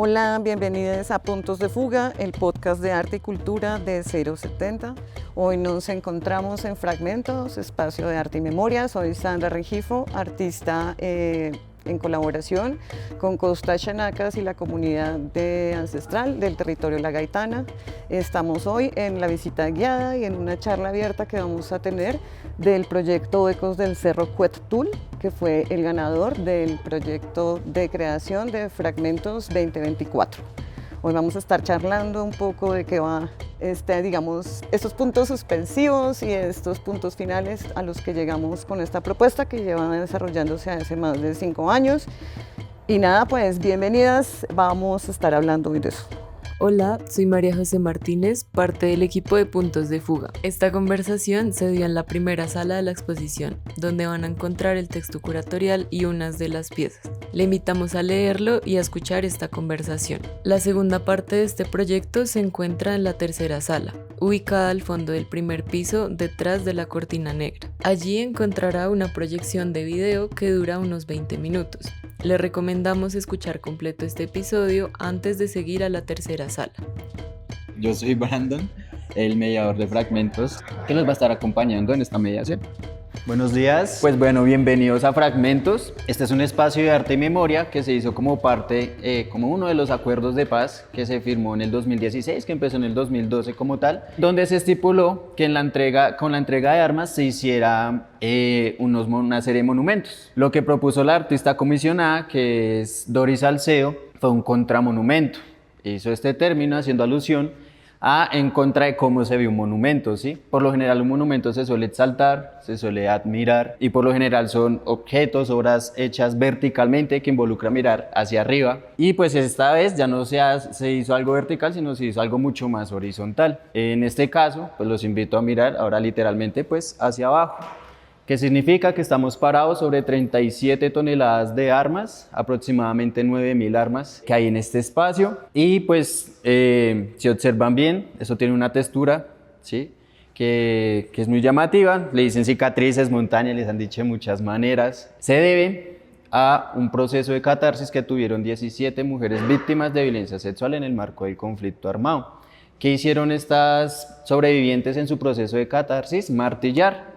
Hola, bienvenidos a Puntos de Fuga, el podcast de arte y cultura de 070. Hoy nos encontramos en Fragmentos, espacio de arte y memoria. Soy Sandra Rengifo, artista en colaboración con Costa Xanacas y la comunidad ancestral del territorio La Gaitana. Estamos hoy en la visita guiada y en una charla abierta que vamos a tener del proyecto Ecos del Cerro Cuettul, que fue el ganador del proyecto de creación de Fragmentos 2024. Hoy vamos a estar charlando un poco de qué va estos puntos suspensivos y estos puntos finales a los que llegamos con esta propuesta que lleva desarrollándose hace más de 5 años. Y nada, pues bienvenidas, vamos a estar hablando hoy de eso. Hola, soy María José Martínez, parte del equipo de Puntos de Fuga. Esta conversación se dio en la primera sala de la exposición, donde van a encontrar el texto curatorial y unas de las piezas. Le invitamos a leerlo y a escuchar esta conversación. La segunda parte de este proyecto se encuentra en la tercera sala, ubicada al fondo del primer piso, detrás de la cortina negra. Allí encontrará una proyección de video que dura unos 20 minutos. Le recomendamos escuchar completo este episodio antes de seguir a la tercera sala. Yo soy Brandon, el mediador de Fragmentos, que nos va a estar acompañando en esta mediación. Buenos días. Pues bueno, bienvenidos a Fragmentos. Este es un espacio de arte y memoria que se hizo como parte, como uno de los acuerdos de paz que se firmó en el 2016, que empezó en el 2012 como tal, donde se estipuló que con la entrega de armas se hiciera una serie de monumentos. Lo que propuso la artista comisionada, que es Doris Salcedo, fue un contramonumento. Hizo este término haciendo alusión en contra de cómo se ve un monumento, ¿sí? Por lo general un monumento se suele exaltar, se suele admirar y por lo general son objetos, obras hechas verticalmente que involucra mirar hacia arriba y pues esta vez ya no se hizo algo vertical, sino se hizo algo mucho más horizontal. En este caso, pues los invito a mirar ahora literalmente pues hacia abajo, que significa que estamos parados sobre 37 toneladas de armas, aproximadamente 9.000 armas que hay en este espacio. Y pues, si observan bien, eso tiene una textura, ¿sí? que es muy llamativa. Le dicen cicatrices, montañas, les han dicho de muchas maneras. Se debe a un proceso de catarsis que tuvieron 17 mujeres víctimas de violencia sexual en el marco del conflicto armado. ¿Qué hicieron estas sobrevivientes en su proceso de catarsis? Martillar.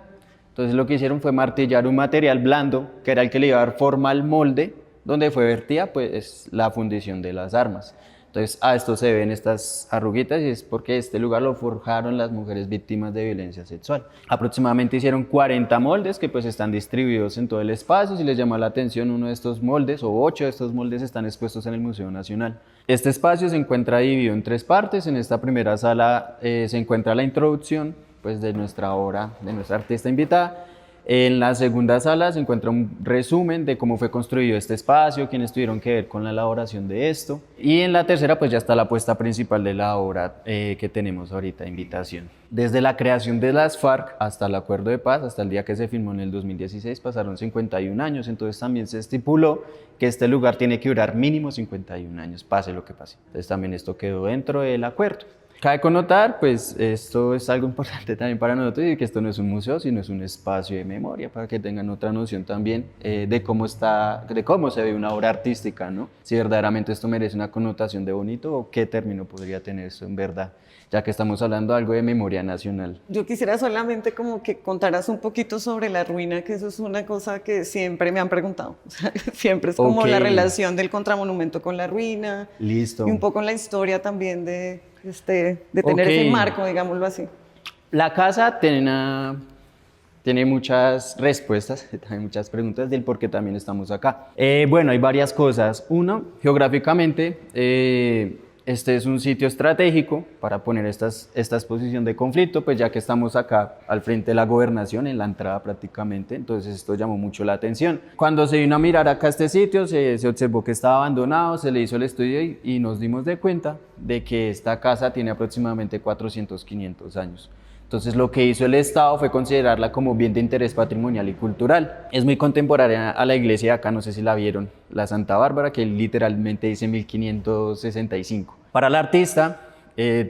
Entonces lo que hicieron fue martillar un material blando, que era el que le iba a dar forma al molde, donde fue vertida pues la fundición de las armas. Entonces a esto se ven estas arruguitas y es porque este lugar lo forjaron las mujeres víctimas de violencia sexual. Aproximadamente hicieron 40 moldes que pues están distribuidos en todo el espacio. Si les llama la atención, uno de estos moldes o 8 de estos moldes están expuestos en el Museo Nacional. Este espacio se encuentra dividido en 3 partes. En esta primera sala se encuentra la introducción pues de nuestra obra, de nuestra artista invitada. En la segunda sala se encuentra un resumen de cómo fue construido este espacio, quiénes tuvieron que ver con la elaboración de esto. Y en la tercera pues ya está la puesta principal de la obra que tenemos ahorita, invitación. Desde la creación de las FARC hasta el acuerdo de paz, hasta el día que se firmó en el 2016, pasaron 51 años, entonces también se estipuló que este lugar tiene que durar mínimo 51 años, pase lo que pase. Entonces también esto quedó dentro del acuerdo. Cabe connotar, pues esto es algo importante también para nosotros y que esto no es un museo, sino es un espacio de memoria para que tengan otra noción también de cómo se ve una obra artística, ¿no? Si verdaderamente esto merece una connotación de bonito o qué término podría tener esto en verdad, ya que estamos hablando de algo de memoria nacional. Yo quisiera solamente como que contaras un poquito sobre la ruina, que eso es una cosa que siempre me han preguntado. O sea, siempre es como la relación del contramonumento con la ruina. Listo. Y un poco la historia también de tener ese marco, digámoslo así. La casa tiene muchas respuestas, también muchas preguntas del por qué también estamos acá. Bueno, hay varias cosas. Uno, geográficamente, este es un sitio estratégico para poner esta exposición de conflicto, pues ya que estamos acá al frente de la gobernación, en la entrada prácticamente, entonces esto llamó mucho la atención. Cuando se vino a mirar acá este sitio, se observó que estaba abandonado, se le hizo el estudio y nos dimos de cuenta de que esta casa tiene aproximadamente 400, 500 años. Entonces lo que hizo el Estado fue considerarla como bien de interés patrimonial y cultural. Es muy contemporánea a la iglesia de acá, no sé si la vieron, la Santa Bárbara, que literalmente dice 1565. Para el artista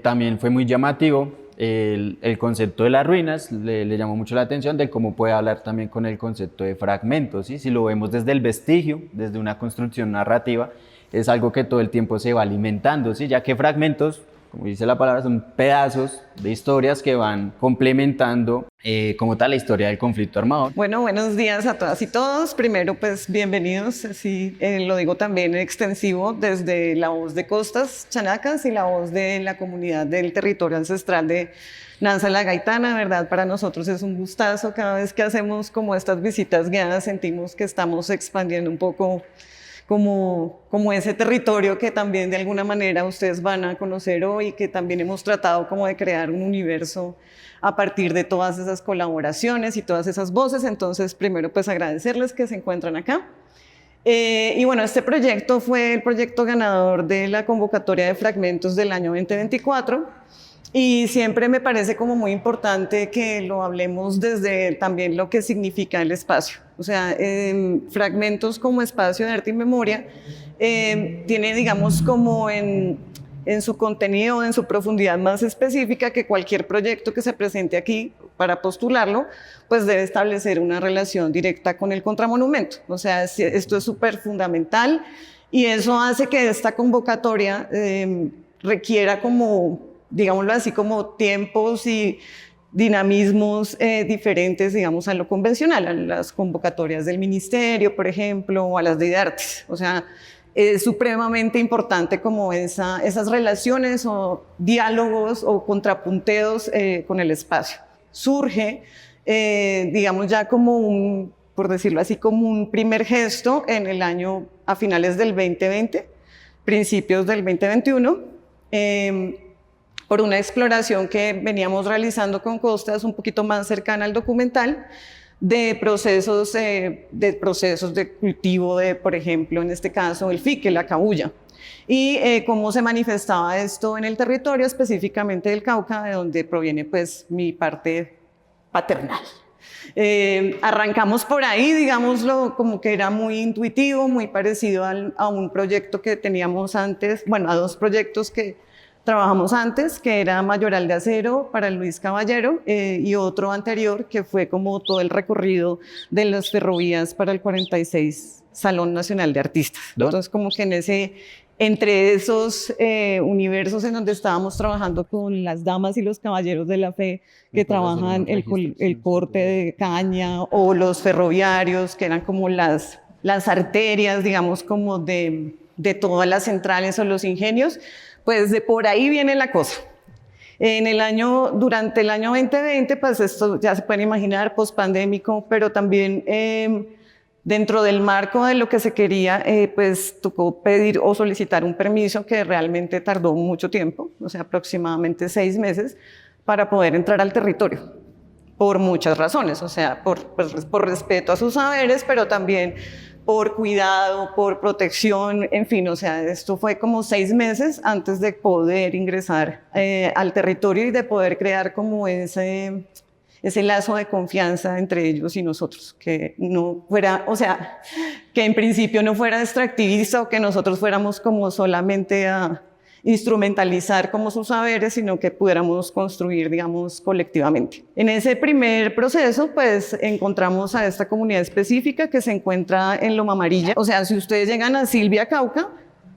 también fue muy llamativo el concepto de las ruinas, le llamó mucho la atención de cómo puede hablar también con el concepto de fragmentos, ¿sí? Si lo vemos desde el vestigio, desde una construcción narrativa, es algo que todo el tiempo se va alimentando, ¿sí? Ya que fragmentos, como dice la palabra, son pedazos de historias que van complementando como tal la historia del conflicto armado. Bueno, buenos días a todas y todos. Primero, pues bienvenidos, así lo digo también extensivo, desde la voz de Costas Chanacas y la voz de la comunidad del territorio ancestral de Nansa La Gaitana. ¿Verdad? Para nosotros es un gustazo. Cada vez que hacemos como estas visitas guiadas, sentimos que estamos expandiendo un poco como ese territorio que también de alguna manera ustedes van a conocer hoy, que también hemos tratado como de crear un universo a partir de todas esas colaboraciones y todas esas voces. Entonces, primero pues agradecerles que se encuentran acá. Y bueno, este proyecto fue el proyecto ganador de la convocatoria de fragmentos del año 2024 y siempre me parece como muy importante que lo hablemos desde también lo que significa el espacio. O sea, fragmentos como espacio de arte y memoria tiene, digamos, como en su contenido, en su profundidad más específica, que cualquier proyecto que se presente aquí para postularlo, pues debe establecer una relación directa con el contramonumento. O sea, esto es súper fundamental y eso hace que esta convocatoria requiera como, digámoslo así, como tiempos y dinamismos diferentes, digamos, a lo convencional, a las convocatorias del ministerio, por ejemplo, o a las de artes. O sea, es supremamente importante como esas relaciones o diálogos o contrapunteos con el espacio. Surge, digamos, ya como por decirlo así, como un primer gesto en el año, a finales del 2020, principios del 2021, por una exploración que veníamos realizando con Costas un poquito más cercana al documental, de procesos de cultivo de, por ejemplo, en este caso, el fique, la cabuya. Y cómo se manifestaba esto en el territorio, específicamente del Cauca, de donde proviene pues mi parte paternal. Arrancamos por ahí, digámoslo, como que era muy intuitivo, muy parecido a un proyecto que teníamos antes, bueno, a dos proyectos que trabajamos antes, que era Mayoral de Acero para Luis Caballero y otro anterior que fue como todo el recorrido de las ferrovías para el 46 Salón Nacional de Artistas. Entonces como que entre esos universos en donde estábamos trabajando con las damas y los caballeros de la fe que trabajan el corte de caña o los ferroviarios que eran como las arterias, digamos, como de todas las centrales o los ingenios, pues de por ahí viene la cosa. Durante el año 2020, pues esto ya se pueden imaginar, pospandémico, pero también dentro del marco de lo que se quería, pues tocó pedir o solicitar un permiso que realmente tardó mucho tiempo, o sea, aproximadamente 6 meses, para poder entrar al territorio, por muchas razones, o sea, por respeto a sus saberes, pero también por cuidado, por protección, en fin, o sea, esto fue como 6 meses antes de poder ingresar al territorio y de poder crear como ese lazo de confianza entre ellos y nosotros, que no fuera, o sea, que en principio no fuera extractivista o que nosotros fuéramos como solamente a instrumentalizar como sus saberes, sino que pudiéramos construir, digamos, colectivamente. En ese primer proceso, pues, encontramos a esta comunidad específica que se encuentra en Loma Amarilla. O sea, si ustedes llegan a Silvia, Cauca,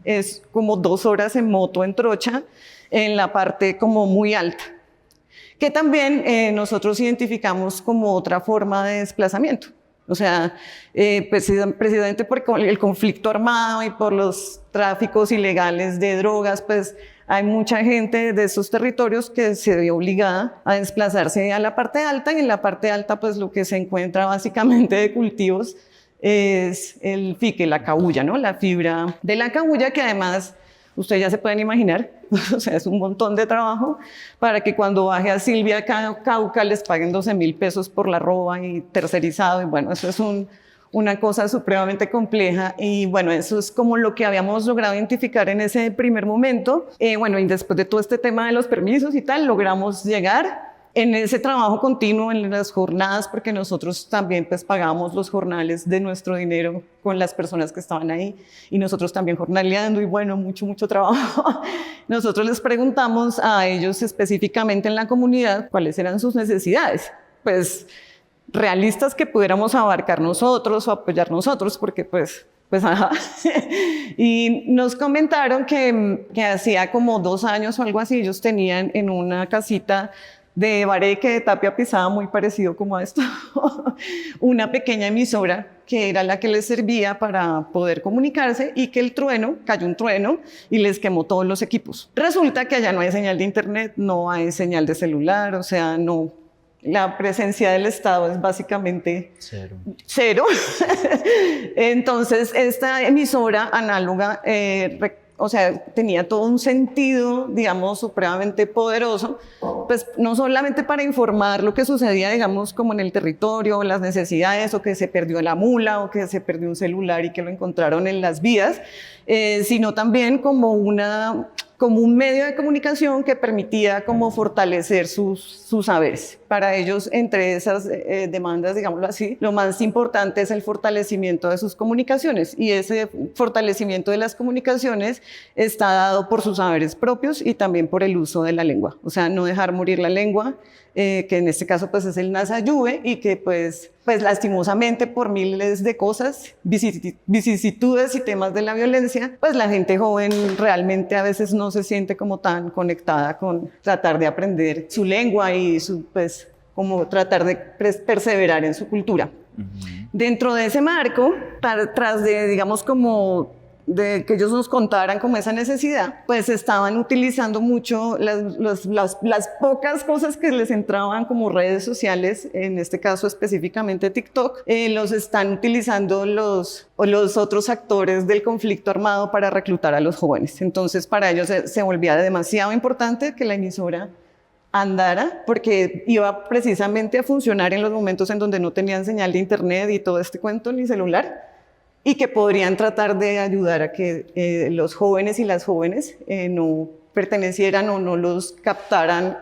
es como 2 horas en moto en trocha, en la parte como muy alta, que también nosotros identificamos como otra forma de desplazamiento. O sea, precisamente por el conflicto armado y por los tráficos ilegales de drogas, pues hay mucha gente de esos territorios que se vio obligada a desplazarse a la parte alta, y en la parte alta pues lo que se encuentra básicamente de cultivos es el fique, la cabuya, ¿no? La fibra de la cabuya, que además ustedes ya se pueden imaginar, o sea, es un montón de trabajo para que cuando baje a Silvia, Cauca, les paguen 12.000 pesos por la roba y tercerizado, y bueno, eso es una cosa supremamente compleja, y bueno, eso es como lo que habíamos logrado identificar en ese primer momento. Bueno, y después de todo este tema de los permisos y tal, logramos llegar en ese trabajo continuo, en las jornadas, porque nosotros también pues pagábamos los jornales de nuestro dinero con las personas que estaban ahí, y nosotros también jornaleando, y bueno, mucho trabajo. Nosotros les preguntamos a ellos específicamente en la comunidad cuáles eran sus necesidades, pues realistas, que pudiéramos abarcar nosotros o apoyar nosotros, porque pues Pues ajá. Y nos comentaron que hacía como 2 años o algo así, ellos tenían en una casita de bareque de tapia pisada, muy parecido como a esto, una pequeña emisora que era la que les servía para poder comunicarse, y que cayó un trueno y les quemó todos los equipos. Resulta que allá no hay señal de internet, no hay señal de celular, o sea, no. La presencia del Estado es básicamente cero. Entonces, esta emisora análoga, o sea, tenía todo un sentido, digamos, supremamente poderoso, pues no solamente para informar lo que sucedía, digamos, como en el territorio, las necesidades, o que se perdió la mula, o que se perdió un celular y que lo encontraron en las vías, sino también como un medio de comunicación que permitía como fortalecer sus saberes. Para ellos, entre esas demandas, digámoslo así, lo más importante es el fortalecimiento de sus comunicaciones, y ese fortalecimiento de las comunicaciones está dado por sus saberes propios y también por el uso de la lengua. O sea, no dejar morir la lengua, que en este caso pues es el Nasayuve, y que pues lastimosamente por miles de cosas, vicisitudes y temas de la violencia, pues la gente joven realmente a veces no se siente como tan conectada con tratar de aprender su lengua y pues como tratar de perseverar en su cultura. Dentro de ese marco, tras de, digamos, como de que ellos nos contaran como esa necesidad, pues estaban utilizando mucho las pocas cosas que les entraban como redes sociales, en este caso específicamente TikTok, los están utilizando los otros actores del conflicto armado para reclutar a los jóvenes. Entonces para ellos se volvía demasiado importante que la emisora andara, porque iba precisamente a funcionar en los momentos en donde no tenían señal de internet y todo este cuento, ni celular, y que podrían tratar de ayudar a que los jóvenes y las jóvenes no pertenecieran o no los captaran,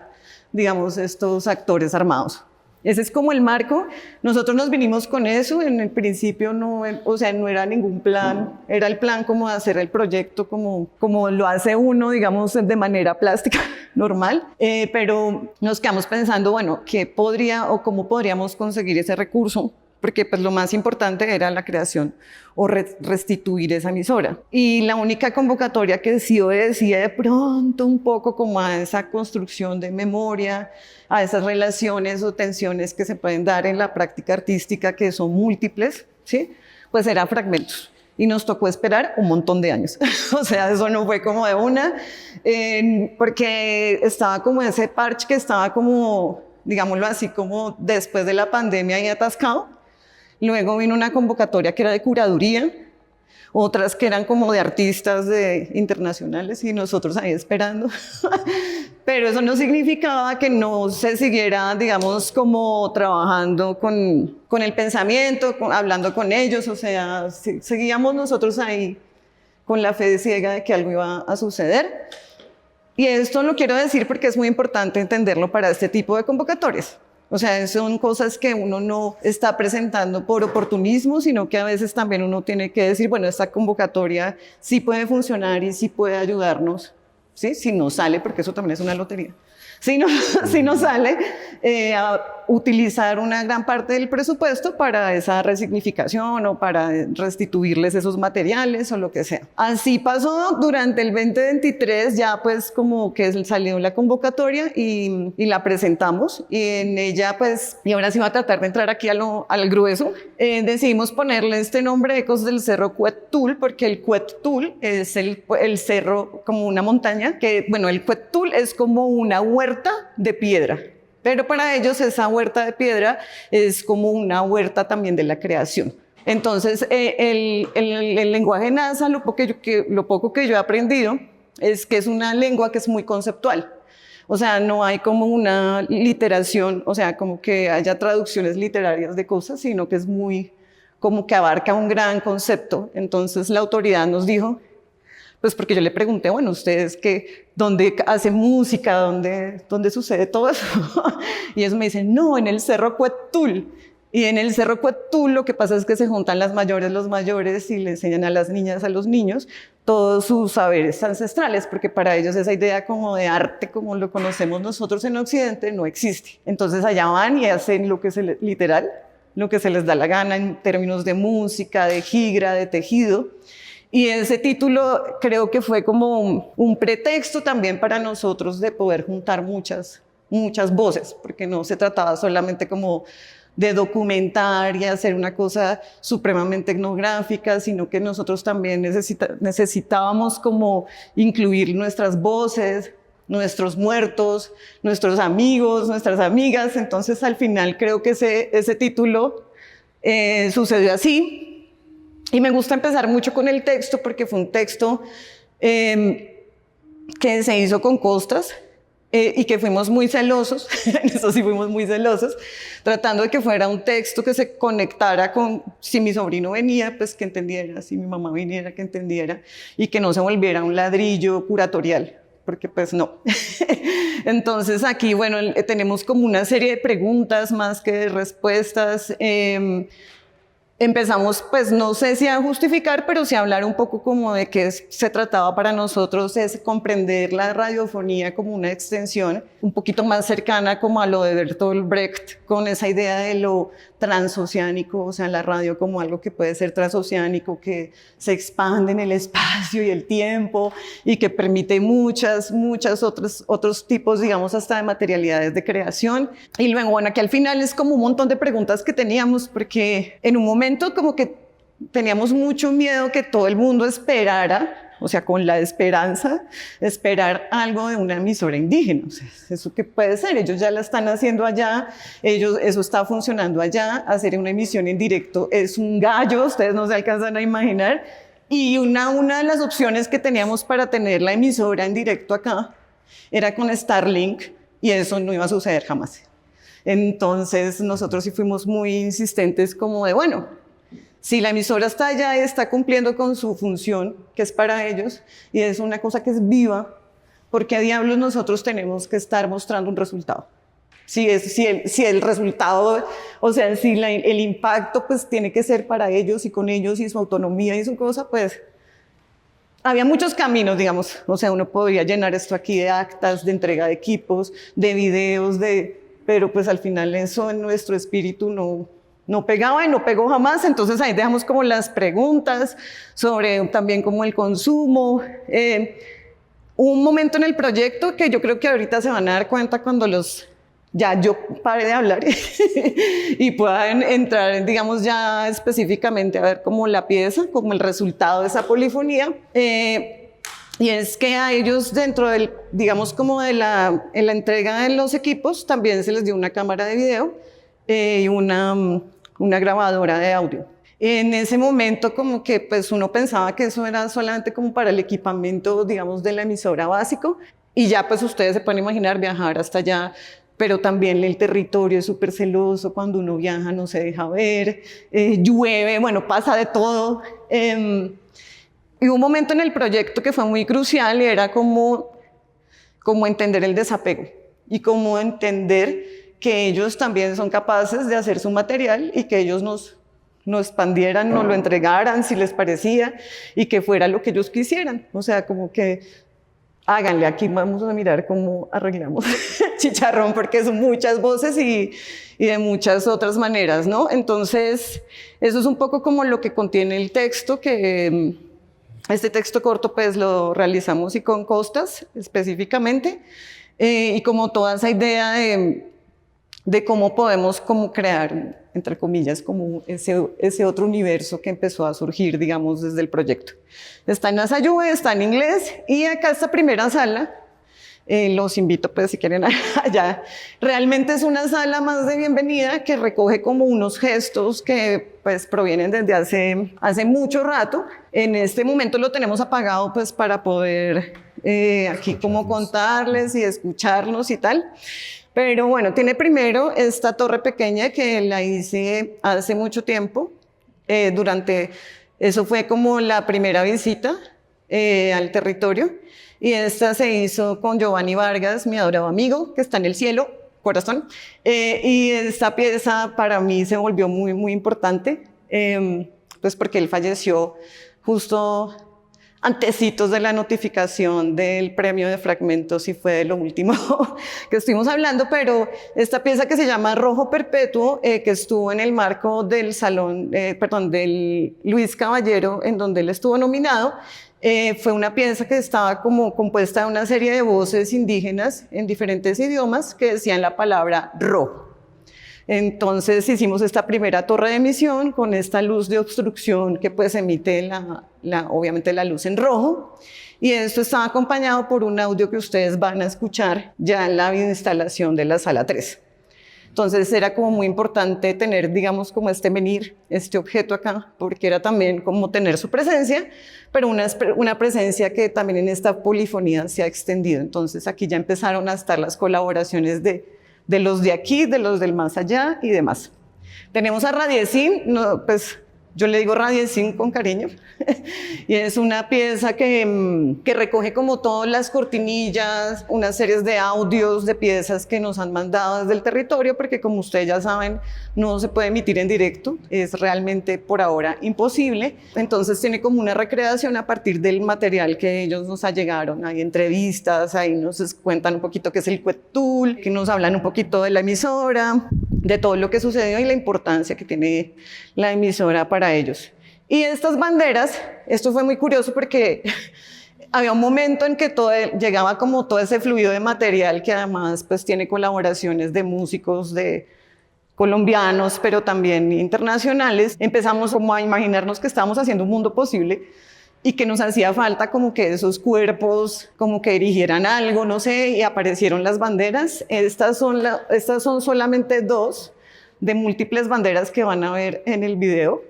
digamos, estos actores armados. Ese es como el marco. Nosotros nos vinimos con eso. En el principio no era ningún plan, era el plan como de hacer el proyecto como lo hace uno, digamos, de manera plástica, normal, pero nos quedamos pensando, bueno, ¿qué podría o cómo podríamos conseguir ese recurso? Porque pues lo más importante era la creación o restituir esa emisora. Y la única convocatoria que sí obedecía de pronto un poco como a esa construcción de memoria, a esas relaciones o tensiones que se pueden dar en la práctica artística, que son múltiples, ¿sí? Pues era Fragmentos. Y nos tocó esperar un montón de años. O sea, eso no fue como de una, porque estaba como ese parche que estaba como, digámoslo así, como después de la pandemia y atascado. Luego vino una convocatoria que era de curaduría, otras que eran como de artistas internacionales, y nosotros ahí esperando. Pero eso no significaba que no se siguiera, digamos, como trabajando con el pensamiento, hablando con ellos. O sea, seguíamos nosotros ahí con la fe ciega de que algo iba a suceder. Y esto lo quiero decir porque es muy importante entenderlo para este tipo de convocatorias. O sea, son cosas que uno no está presentando por oportunismo, sino que a veces también uno tiene que decir, bueno, esta convocatoria sí puede funcionar y sí puede ayudarnos, ¿sí? Si no sale, porque eso también es una lotería. Si no sale, a utilizar una gran parte del presupuesto para esa resignificación o para restituirles esos materiales o lo que sea. Así pasó durante el 2023, ya pues como que salió la convocatoria y la presentamos, y en ella pues, y ahora sí va a tratar de entrar aquí al grueso, decidimos ponerle este nombre, Ecos del Cerro Cuetul, porque el Cuetul es el cerro como una montaña, que bueno, el Cuetul es como una huerta de piedra, pero para ellos esa huerta de piedra es como una huerta también de la creación. Entonces el lenguaje nasa, lo poco que yo he aprendido es que es una lengua que es muy conceptual. O sea, no hay como una literación, o sea, como que haya traducciones literarias de cosas, sino que es muy, como que abarca un gran concepto. Entonces la autoridad nos dijo, pues porque yo le pregunté, bueno, ¿ustedes dónde hacen música? ¿Dónde sucede todo eso? Y ellos me dicen, no, en el Cerro Cuetul. Y en el Cerro Cuetul lo que pasa es que se juntan las mayores, los mayores, y le enseñan a las niñas, a los niños, todos sus saberes ancestrales, porque para ellos esa idea como de arte, como lo conocemos nosotros en Occidente, no existe. Entonces allá van y hacen lo que es literal, lo que se les da la gana en términos de música, de jigra, de tejido. Y ese título creo que fue como un pretexto también para nosotros de poder juntar muchas voces, porque no se trataba solamente como de documentar y hacer una cosa supremamente etnográfica, sino que nosotros también necesitábamos como incluir nuestras voces, nuestros muertos, nuestros amigos, nuestras amigas. Entonces al final creo que ese título sucedió así. Y me gusta empezar mucho con el texto porque fue un texto que se hizo con Costas y que fuimos muy celosos, en eso sí fuimos muy celosos, tratando de que fuera un texto que se conectara con, si mi sobrino venía, pues que entendiera, si mi mamá viniera, que entendiera, y que no se volviera un ladrillo curatorial, porque pues no. Entonces aquí, bueno, tenemos como una serie de preguntas más que de respuestas. Empezamos, pues no sé si a justificar, pero sí a hablar un poco como de qué se trataba para nosotros, es comprender la radiofonía como una extensión un poquito más cercana como a lo de Bertolt Brecht, con esa idea de lo transoceánico, o sea, la radio como algo que puede ser transoceánico, que se expande en el espacio y el tiempo y que permite muchas otros tipos, digamos, hasta de materialidades de creación. Y luego, bueno, aquí al final es como un montón de preguntas que teníamos, porque en un momento como que teníamos mucho miedo que todo el mundo esperara, o sea, con la esperanza, esperar algo de una emisora indígena. O sea, ¿eso qué puede ser? Ellos ya la están haciendo allá, eso está funcionando allá, hacer una emisión en directo es un gallo, ustedes no se alcanzan a imaginar. Y una de las opciones que teníamos para tener la emisora en directo acá era con Starlink, y eso no iba a suceder jamás. Entonces nosotros sí fuimos muy insistentes como de, bueno, si la emisora está allá y está cumpliendo con su función, que es para ellos, y es una cosa que es viva, ¿por qué diablos nosotros tenemos que estar mostrando un resultado? Si el resultado, o sea, si el impacto pues tiene que ser para ellos y con ellos y su autonomía y su cosa, pues había muchos caminos, digamos. O sea, uno podría llenar esto aquí de actas, de entrega de equipos, de videos, pero pues al final eso en nuestro espíritu no pegaba y no pegó jamás. Entonces ahí dejamos como las preguntas sobre también como el consumo. Un momento en el proyecto que yo creo que ahorita se van a dar cuenta cuando ya yo pare de hablar y puedan entrar, digamos, ya específicamente a ver como la pieza, como el resultado de esa polifonía. Y es que a ellos dentro del, digamos, como en la entrega de los equipos también se les dio una cámara de video y una grabadora de audio. En ese momento como que pues uno pensaba que eso era solamente como para el equipamiento, digamos, de la emisora básico, y ya pues ustedes se pueden imaginar viajar hasta allá, pero también el territorio es súper celoso, cuando uno viaja no se deja ver, llueve, bueno, pasa de todo. Y un momento en el proyecto que fue muy crucial y era como entender el desapego y como entender que ellos también son capaces de hacer su material y que ellos nos expandieran, nos lo entregaran si les parecía y que fuera lo que ellos quisieran. O sea, como que háganle, aquí vamos a mirar cómo arreglamos chicharrón, porque son muchas voces y de muchas otras maneras, ¿no? Entonces, eso es un poco como lo que contiene el texto, que este texto corto pues lo realizamos y con Costas específicamente, y como toda esa idea de cómo podemos como crear, entre comillas, como ese otro universo que empezó a surgir, digamos, desde el proyecto. Está en Asayúe, está en inglés, y acá esta primera sala, los invito pues si quieren allá. Realmente es una sala más de bienvenida que recoge como unos gestos que pues provienen desde hace mucho rato. En este momento lo tenemos apagado pues para poder aquí como contarles y escucharnos y tal. Pero bueno, tiene primero esta torre pequeña que la hice hace mucho tiempo. Eso fue como la primera visita al territorio. Y esta se hizo con Giovanni Vargas, mi adorado amigo, que está en el cielo, corazón. Y esta pieza para mí se volvió muy, muy importante, pues porque él falleció justo antecitos de la notificación del premio de Fragmentos y fue de lo último que estuvimos hablando, pero esta pieza que se llama Rojo Perpetuo, que estuvo en el marco del del Luis Caballero, en donde él estuvo nominado, fue una pieza que estaba como compuesta de una serie de voces indígenas en diferentes idiomas que decían la palabra rojo. Entonces hicimos esta primera torre de emisión con esta luz de obstrucción que pues emite obviamente la luz en rojo, y esto está acompañado por un audio que ustedes van a escuchar ya en la instalación de la sala 3. Entonces era como muy importante tener, digamos, como este menhir, este objeto acá, porque era también como tener su presencia, pero una presencia que también en esta polifonía se ha extendido. Entonces aquí ya empezaron a estar las colaboraciones de los de aquí, de los del más allá y demás. Tenemos a Radiecín, pues yo le digo Radiecín con cariño, y es una pieza que recoge como todas las cortinillas, unas series de audios de piezas que nos han mandado desde el territorio, porque como ustedes ya saben, no se puede emitir en directo, es realmente por ahora imposible. Entonces tiene como una recreación a partir del material que ellos nos allegaron. Hay entrevistas, ahí nos cuentan un poquito qué es el Cuetul, que nos hablan un poquito de la emisora, de todo lo que sucedió y la importancia que tiene la emisora para ellos. Y estas banderas, esto fue muy curioso porque había un momento en que llegaba como todo ese fluido de material que además pues tiene colaboraciones de músicos colombianos, pero también internacionales. Empezamos como a imaginarnos que estábamos haciendo un mundo posible y que nos hacía falta como que esos cuerpos como que erigieran algo, no sé, y aparecieron las banderas. Estas son solamente 2 de múltiples banderas que van a ver en el video,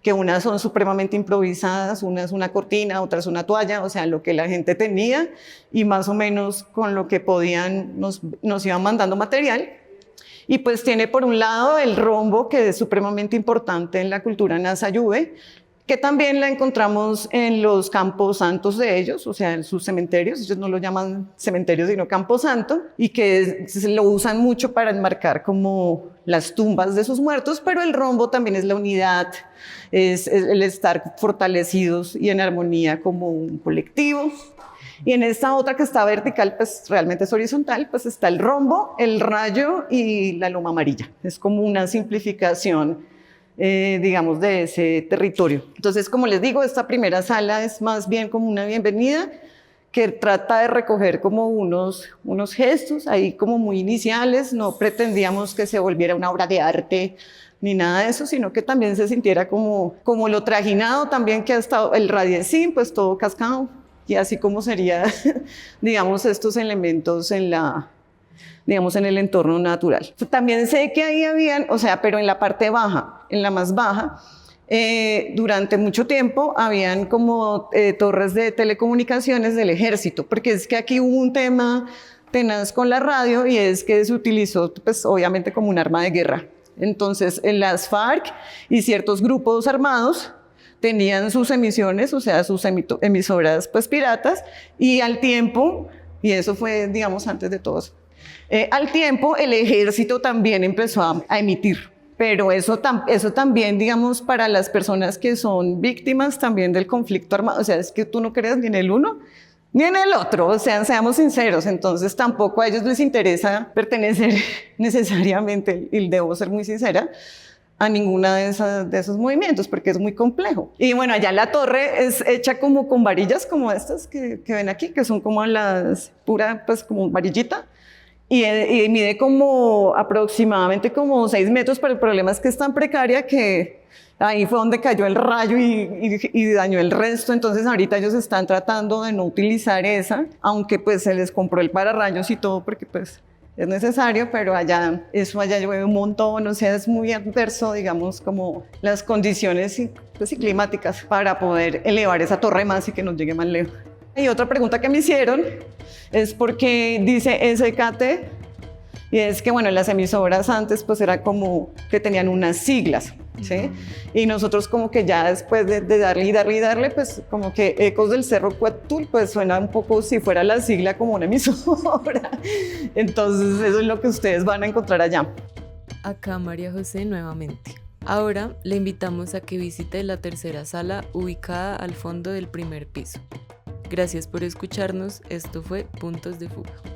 que unas son supremamente improvisadas, una es una cortina, otra es una toalla, o sea, lo que la gente tenía y más o menos con lo que podían nos iban mandando material. Y pues tiene por un lado el rombo, que es supremamente importante en la cultura Nasa-Yuve, que también la encontramos en los campos santos de ellos, o sea, en sus cementerios. Ellos no lo llaman cementerios, sino camposanto, y que lo usan mucho para enmarcar como las tumbas de sus muertos, pero el rombo también es la unidad, es el estar fortalecidos y en armonía como un colectivo. Y en esta otra que está vertical, pues realmente es horizontal, pues está el rombo, el rayo y la loma amarilla. Es como una simplificación, digamos, de ese territorio. Entonces, como les digo, esta primera sala es más bien como una bienvenida que trata de recoger como unos gestos ahí como muy iniciales. No pretendíamos que se volviera una obra de arte ni nada de eso, sino que también se sintiera como lo trajinado también que ha estado el Radiecín, pues todo cascado, y así como sería, digamos, estos elementos digamos, en el entorno natural. También sé que ahí habían, o sea, pero en la parte baja, en la más baja, durante mucho tiempo habían como torres de telecomunicaciones del ejército, porque es que aquí hubo un tema tenaz con la radio y es que se utilizó, pues, obviamente como un arma de guerra. Entonces, en las FARC y ciertos grupos armados tenían sus emisiones, o sea, sus emisoras, pues, piratas, y al tiempo, y eso fue, digamos, antes de todos, al tiempo el ejército también empezó a emitir, pero eso también, digamos, para las personas que son víctimas también del conflicto armado, o sea, es que tú no crees ni en el uno ni en el otro, o sea, seamos sinceros, entonces tampoco a ellos les interesa pertenecer necesariamente, y debo ser muy sincera, a ninguna de esos movimientos, porque es muy complejo. Y bueno, allá la torre es hecha como con varillas como estas que ven aquí, que son como pues como varillita, y mide como aproximadamente como 6 metros, pero el problema es que es tan precaria que ahí fue donde cayó el rayo y dañó el resto. Entonces ahorita ellos están tratando de no utilizar esa, aunque pues se les compró el pararrayos y todo porque pues es necesario, pero allá llueve un montón, o sea, es muy adverso, digamos, como las condiciones pues, climáticas para poder elevar esa torre más y que nos llegue más lejos. Y otra pregunta que me hicieron es por qué dice SKT, y es que, bueno, las emisoras antes pues era como que tenían unas siglas, ¿sí? Y nosotros como que ya después de darle, pues como que Ecos del Cerro Cuetul, pues suena un poco si fuera la sigla como una emisora. Entonces eso es lo que ustedes van a encontrar allá. Acá María José nuevamente. Ahora le invitamos a que visite la tercera sala ubicada al fondo del primer piso. Gracias por escucharnos, esto fue Puntos de Fuga.